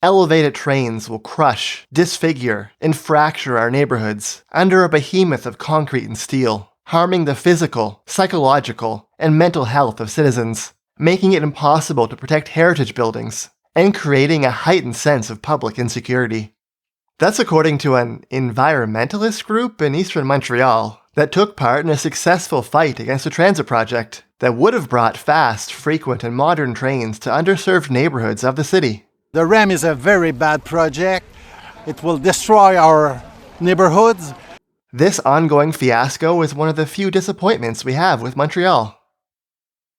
Elevated trains will crush, disfigure, and fracture our neighborhoods under a behemoth of concrete and steel, harming the physical, psychological, and mental health of citizens, making it impossible to protect heritage buildings, and creating a heightened sense of public insecurity. That's according to an environmentalist group in eastern Montreal that took part in a successful fight against a transit project that would have brought fast, frequent, and modern trains to underserved neighborhoods of the city. The REM is a very bad project. It will destroy our neighborhoods. This ongoing fiasco is one of the few disappointments we have with Montreal.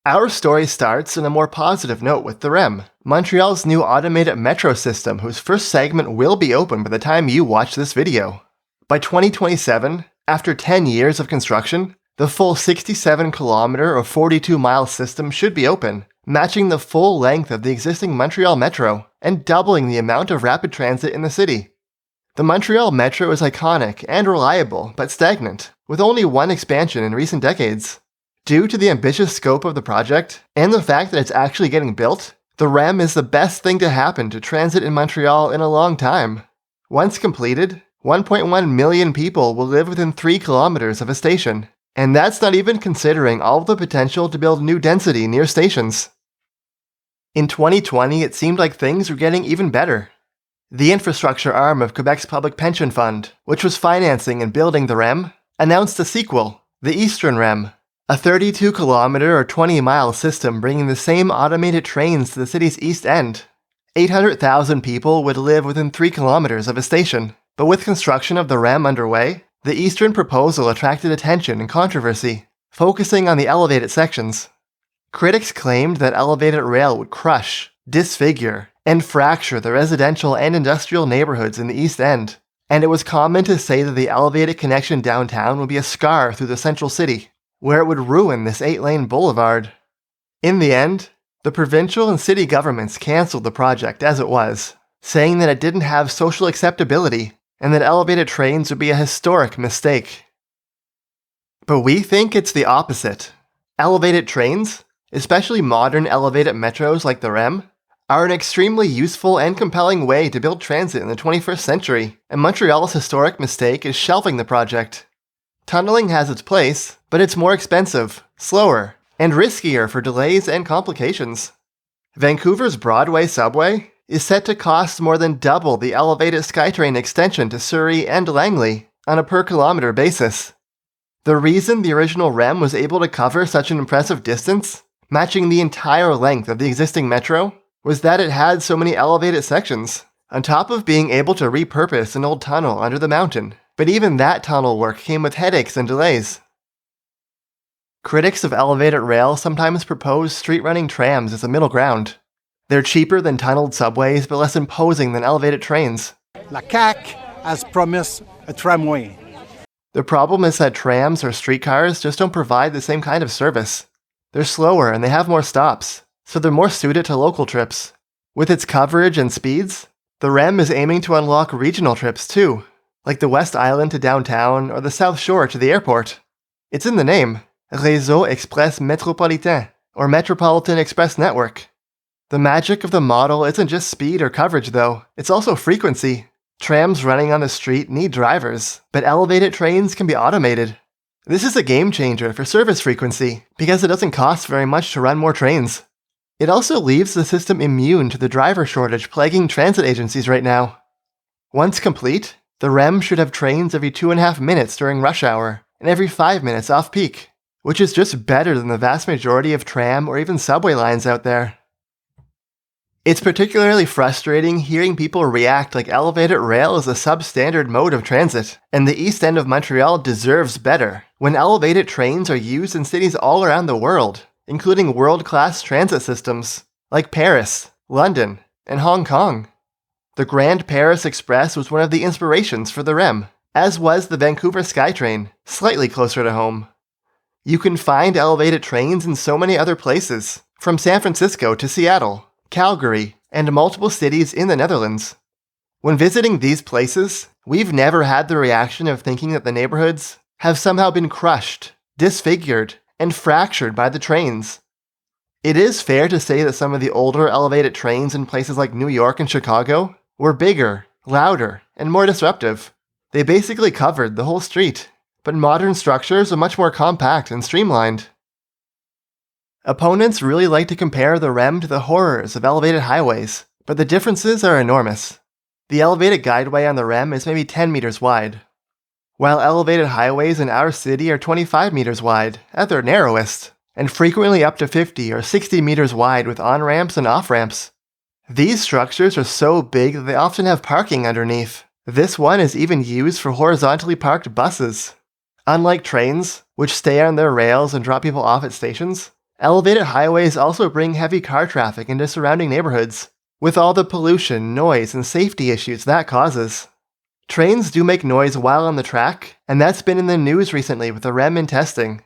Our story starts on a more positive note with the REM, Montreal's new automated metro system whose first segment will be open by the time you watch this video. By 2027, after 10 years of construction, the full 67-kilometer or 42-mile system should be open, matching the full length of the existing Montreal Metro and doubling the amount of rapid transit in the city. The Montreal Metro is iconic and reliable, but stagnant, with only one expansion in recent decades. Due to the ambitious scope of the project, and the fact that it's actually getting built, the REM is the best thing to happen to transit in Montreal in a long time. Once completed, 1.1 million people will live within 3 kilometers of a station, and that's not even considering all of the potential to build new density near stations. In 2020, it seemed like things were getting even better. The infrastructure arm of Quebec's public pension fund, which was financing and building the REM, announced a sequel, the Eastern REM, a 32-kilometer or 20-mile system bringing the same automated trains to the city's east end. 800,000 people would live within 3 kilometers of a station, but with construction of the REM underway, the Eastern proposal attracted attention and controversy, focusing on the elevated sections. Critics claimed that elevated rail would crush, disfigure, and fracture the residential and industrial neighborhoods in the East End, and it was common to say that the elevated connection downtown would be a scar through the central city, where it would ruin this 8-lane boulevard. In the end, the provincial and city governments cancelled the project as it was, saying that it didn't have social acceptability and that elevated trains would be a historic mistake. But we think it's the opposite. Elevated trains, especially modern elevated metros like the REM, are an extremely useful and compelling way to build transit in the 21st century, and Montreal's historic mistake is shelving the project. Tunneling has its place, but it's more expensive, slower, and riskier for delays and complications. Vancouver's Broadway subway is set to cost more than double the elevated SkyTrain extension to Surrey and Langley on a per-kilometer basis. The reason the original REM was able to cover such an impressive distance, matching the entire length of the existing metro, was that it had so many elevated sections, on top of being able to repurpose an old tunnel under the mountain. But even that tunnel work came with headaches and delays. Critics of elevated rail sometimes propose street-running trams as a middle ground. They're cheaper than tunneled subways but less imposing than elevated trains. La CAQ has promised a tramway. The problem is that trams or streetcars just don't provide the same kind of service. They're slower and they have more stops, so they're more suited to local trips. With its coverage and speeds, the REM is aiming to unlock regional trips too, like the West Island to downtown or the South Shore to the airport. It's in the name, Réseau Express Métropolitain, or Metropolitan Express Network. The magic of the model isn't just speed or coverage though, it's also frequency. Trams running on the street need drivers, but elevated trains can be automated. This is a game changer for service frequency, because it doesn't cost very much to run more trains. It also leaves the system immune to the driver shortage plaguing transit agencies right now. Once complete, the REM should have trains every 2.5 minutes during rush hour, and every 5 minutes off-peak, which is just better than the vast majority of tram or even subway lines out there. It's particularly frustrating hearing people react like elevated rail is a substandard mode of transit, and the East End of Montreal deserves better when elevated trains are used in cities all around the world, including world-class transit systems like Paris, London, and Hong Kong. The Grand Paris Express was one of the inspirations for the REM, as was the Vancouver SkyTrain, slightly closer to home. You can find elevated trains in so many other places, from San Francisco to Seattle, Calgary, and multiple cities in the Netherlands. When visiting these places, we've never had the reaction of thinking that the neighborhoods have somehow been crushed, disfigured, and fractured by the trains. It is fair to say that some of the older elevated trains in places like New York and Chicago were bigger, louder, and more disruptive. They basically covered the whole street, but modern structures are much more compact and streamlined. Opponents really like to compare the REM to the horrors of elevated highways, but the differences are enormous. The elevated guideway on the REM is maybe 10 meters wide, while elevated highways in our city are 25 meters wide, at their narrowest, and frequently up to 50 or 60 meters wide with on-ramps and off-ramps. These structures are so big that they often have parking underneath. This one is even used for horizontally parked buses. Unlike trains, which stay on their rails and drop people off at stations, elevated highways also bring heavy car traffic into surrounding neighborhoods, with all the pollution, noise, and safety issues that causes. Trains do make noise while on the track, and that's been in the news recently with the REM in testing.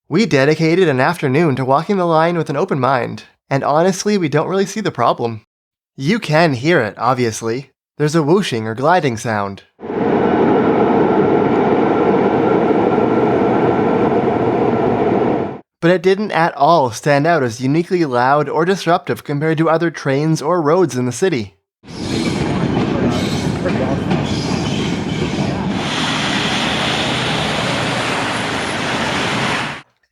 We dedicated an afternoon to walking the line with an open mind, and honestly, we don't really see the problem. You can hear it, obviously. There's a whooshing or gliding sound. But it didn't at all stand out as uniquely loud or disruptive compared to other trains or roads in the city.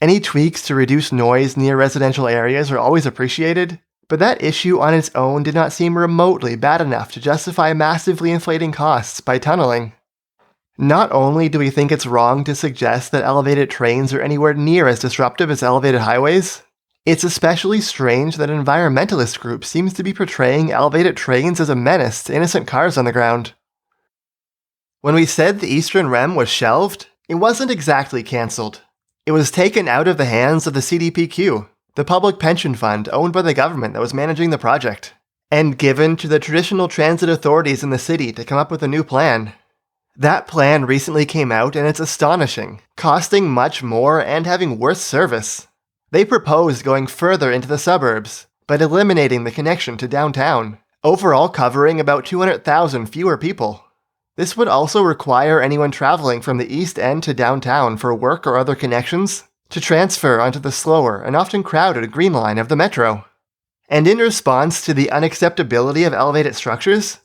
Any tweaks to reduce noise near residential areas are always appreciated, but that issue on its own did not seem remotely bad enough to justify massively inflating costs by tunneling. Not only do we think it's wrong to suggest that elevated trains are anywhere near as disruptive as elevated highways, it's especially strange that environmentalist groups seem to be portraying elevated trains as a menace to innocent cars on the ground. When we said the Eastern REM was shelved, it wasn't exactly cancelled. It was taken out of the hands of the CDPQ, the public pension fund owned by the government that was managing the project, and given to the traditional transit authorities in the city to come up with a new plan. That plan recently came out and it's astonishing, costing much more and having worse service. They proposed going further into the suburbs, but eliminating the connection to downtown, overall covering about 200,000 fewer people. This would also require anyone traveling from the East End to downtown for work or other connections to transfer onto the slower and often crowded Green Line of the Metro. And in response to the unacceptability of elevated structures,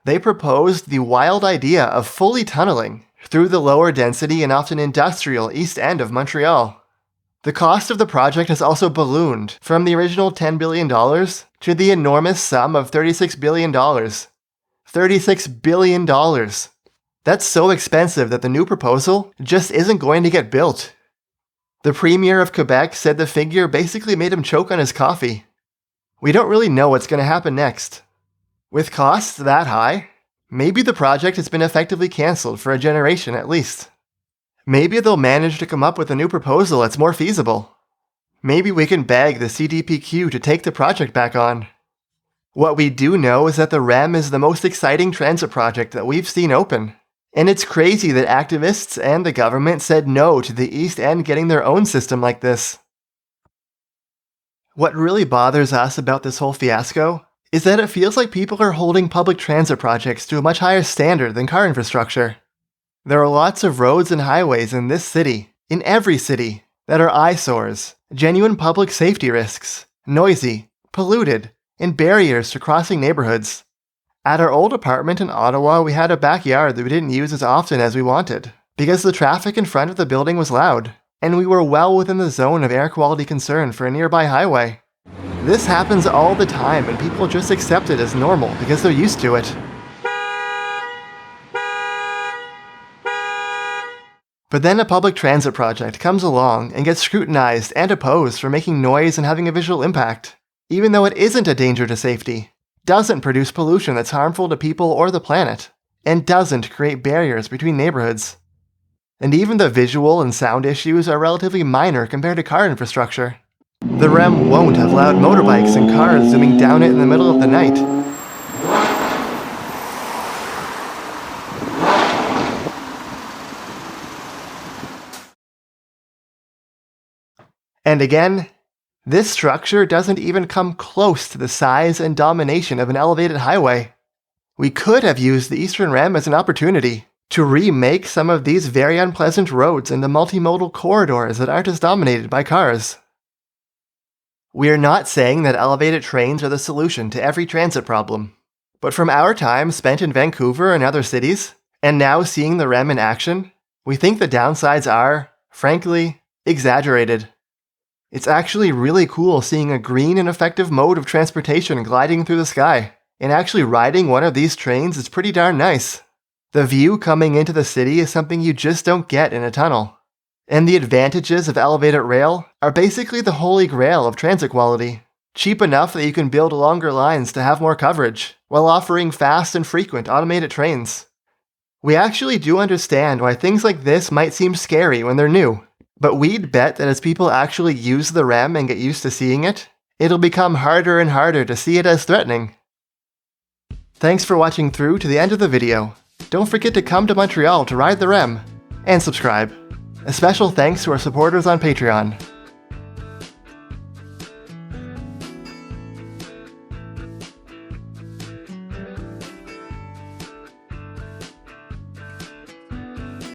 they proposed the wild idea of fully tunneling through the lower density and often industrial East End of Montreal. The cost of the project has also ballooned from the original $10 billion to the enormous sum of $36 billion. $36 billion. That's so expensive that the new proposal just isn't going to get built. The Premier of Quebec said the figure basically made him choke on his coffee. We don't really know what's going to happen next. With costs that high, maybe the project has been effectively cancelled for a generation at least. Maybe they'll manage to come up with a new proposal that's more feasible. Maybe we can beg the CDPQ to take the project back on. What we do know is that the REM is the most exciting transit project that we've seen open. And it's crazy that activists and the government said no to the East End getting their own system like this. What really bothers us about this whole fiasco is that it feels like people are holding public transit projects to a much higher standard than car infrastructure. There are lots of roads and highways in this city, in every city, that are eyesores, genuine public safety risks, noisy, polluted, and barriers to crossing neighborhoods. At our old apartment in Ottawa, we had a backyard that we didn't use as often as we wanted, because the traffic in front of the building was loud, and we were well within the zone of air quality concern for a nearby highway. This happens all the time, and people just accept it as normal because they're used to it. But then a public transit project comes along and gets scrutinized and opposed for making noise and having a visual impact, even though it isn't a danger to safety, doesn't produce pollution that's harmful to people or the planet, and doesn't create barriers between neighborhoods. And even the visual and sound issues are relatively minor compared to car infrastructure. The REM won't have loud motorbikes and cars zooming down it in the middle of the night. And again, this structure doesn't even come close to the size and domination of an elevated highway. We could have used the Eastern REM as an opportunity to remake some of these very unpleasant roads into multimodal corridors that aren't as dominated by cars. We're not saying that elevated trains are the solution to every transit problem. But from our time spent in Vancouver and other cities, and now seeing the REM in action, we think the downsides are, frankly, exaggerated. It's actually really cool seeing a green and effective mode of transportation gliding through the sky, and actually riding one of these trains is pretty darn nice. The view coming into the city is something you just don't get in a tunnel. And the advantages of elevated rail are basically the holy grail of transit quality. Cheap enough that you can build longer lines to have more coverage, while offering fast and frequent automated trains. We actually do understand why things like this might seem scary when they're new, but we'd bet that as people actually use the REM and get used to seeing it, it'll become harder and harder to see it as threatening. Thanks for watching through to the end of the video. Don't forget to come to Montreal to ride the REM, and subscribe. A special thanks to our supporters on Patreon.